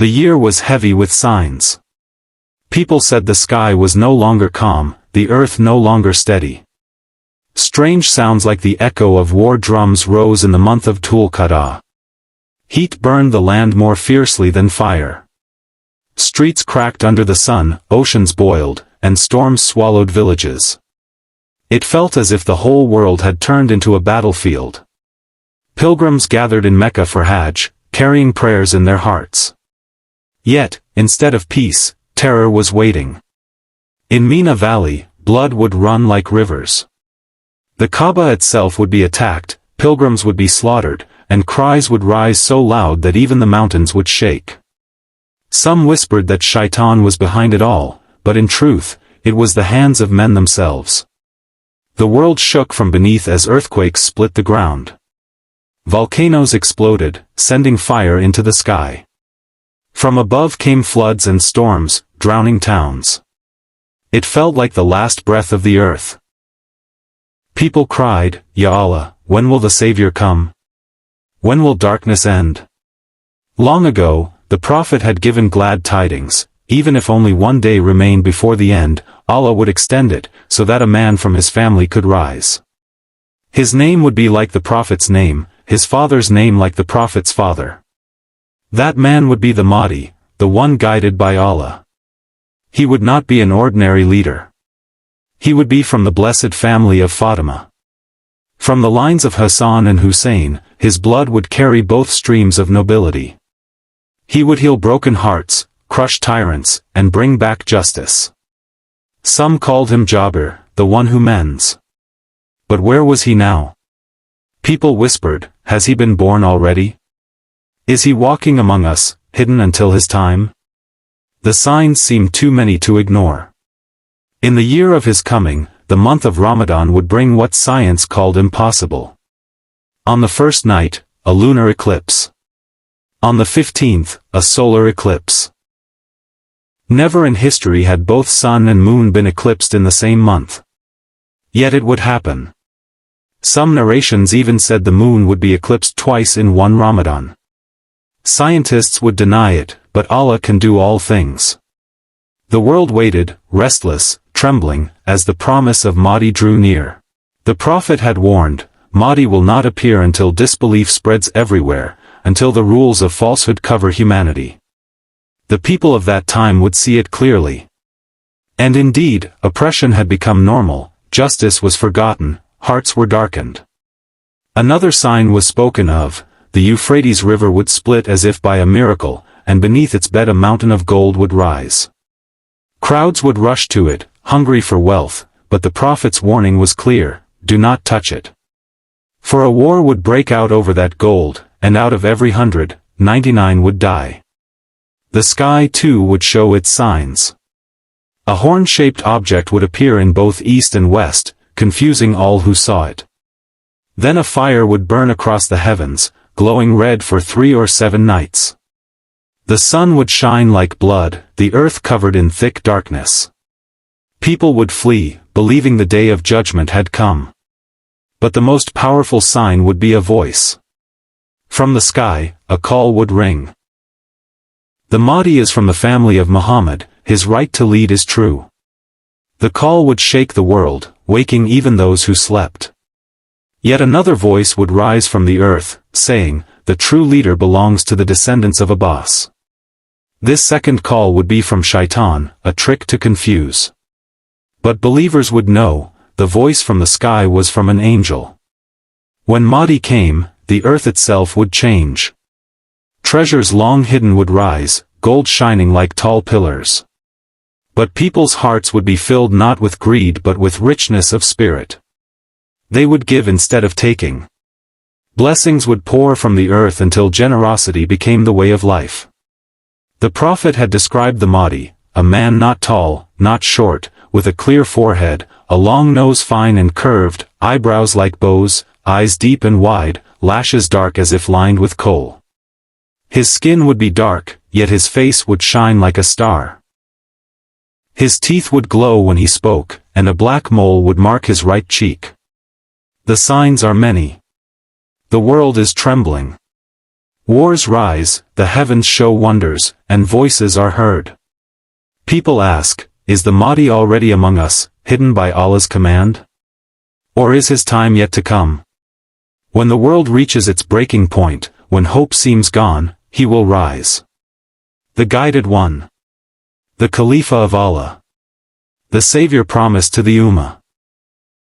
The year was heavy with signs. People said the sky was no longer calm, the earth no longer steady. Strange sounds like the echo of war drums rose in the month of Tul-Qa'dah. Heat burned the land more fiercely than fire. Streets cracked under the sun, oceans boiled, and storms swallowed villages. It felt as if the whole world had turned into a battlefield. Pilgrims gathered in Mecca for Hajj, carrying prayers in their hearts. Yet, instead of peace, terror was waiting. In Mina Valley, blood would run like rivers. The Kaaba itself would be attacked, pilgrims would be slaughtered, and cries would rise so loud that even the mountains would shake. Some whispered that Shaitan was behind it all, but in truth, it was the hands of men themselves. The world shook from beneath as earthquakes split the ground. Volcanoes exploded, sending fire into the sky. From above came floods and storms, drowning towns. It felt like the last breath of the earth. People cried, "Ya Allah, when will the Savior come? When will darkness end?" Long ago, the Prophet had given glad tidings. Even if only one day remained before the end, Allah would extend it, so that a man from his family could rise. His name would be like the Prophet's name, his father's name like the Prophet's father. That man would be the Mahdi, the one guided by Allah. He would not be an ordinary leader. He would be from the blessed family of Fatima. From the lines of Hassan and Hussein, his blood would carry both streams of nobility. He would heal broken hearts, crush tyrants, and bring back justice. Some called him Jabir, the one who mends. But where was he now? People whispered, has he been born already? Is he walking among us, hidden until his time? The signs seemed too many to ignore. In the year of his coming, the month of Ramadan would bring what science called impossible. On the first night, a lunar eclipse. On the 15th, a solar eclipse. Never in history had both sun and moon been eclipsed in the same month. Yet it would happen. Some narrations even said the moon would be eclipsed twice in one Ramadan. Scientists would deny it, but Allah can do all things. The world waited, restless, trembling, as the promise of Mahdi drew near. The Prophet had warned, Mahdi will not appear until disbelief spreads everywhere, until the rules of falsehood cover humanity. The people of that time would see it clearly. And indeed, oppression had become normal, justice was forgotten, hearts were darkened. Another sign was spoken of, the Euphrates River would split as if by a miracle, and beneath its bed a mountain of gold would rise. Crowds would rush to it, hungry for wealth, but the Prophet's warning was clear, do not touch it. For a war would break out over that gold, and out of every 100, 99 would die. The sky too would show its signs. A horn-shaped object would appear in both east and west, confusing all who saw it. Then a fire would burn across the heavens, glowing red for 3 or 7 nights. The sun would shine like blood, the earth covered in thick darkness. People would flee, believing the day of judgment had come. But the most powerful sign would be a voice. From the sky, a call would ring. The Mahdi is from the family of Muhammad, his right to lead is true. The call would shake the world, waking even those who slept. Yet another voice would rise from the earth, saying, the true leader belongs to the descendants of Abbas. This second call would be from Shaitan, a trick to confuse. But believers would know, the voice from the sky was from an angel. When Mahdi came, the earth itself would change. Treasures long hidden would rise, gold shining like tall pillars. But people's hearts would be filled not with greed but with richness of spirit. They would give instead of taking. Blessings would pour from the earth until generosity became the way of life. The Prophet had described the Mahdi, a man not tall, not short, with a clear forehead, a long nose fine and curved, eyebrows like bows, eyes deep and wide, lashes dark as if lined with coal. His skin would be dark, yet his face would shine like a star. His teeth would glow when he spoke, and a black mole would mark his right cheek. The signs are many. The world is trembling. Wars rise, the heavens show wonders, and voices are heard. People ask, is the Mahdi already among us, hidden by Allah's command? Or is his time yet to come? When the world reaches its breaking point, when hope seems gone, he will rise. The Guided One. The Khalifa of Allah. The Savior promised to the Ummah.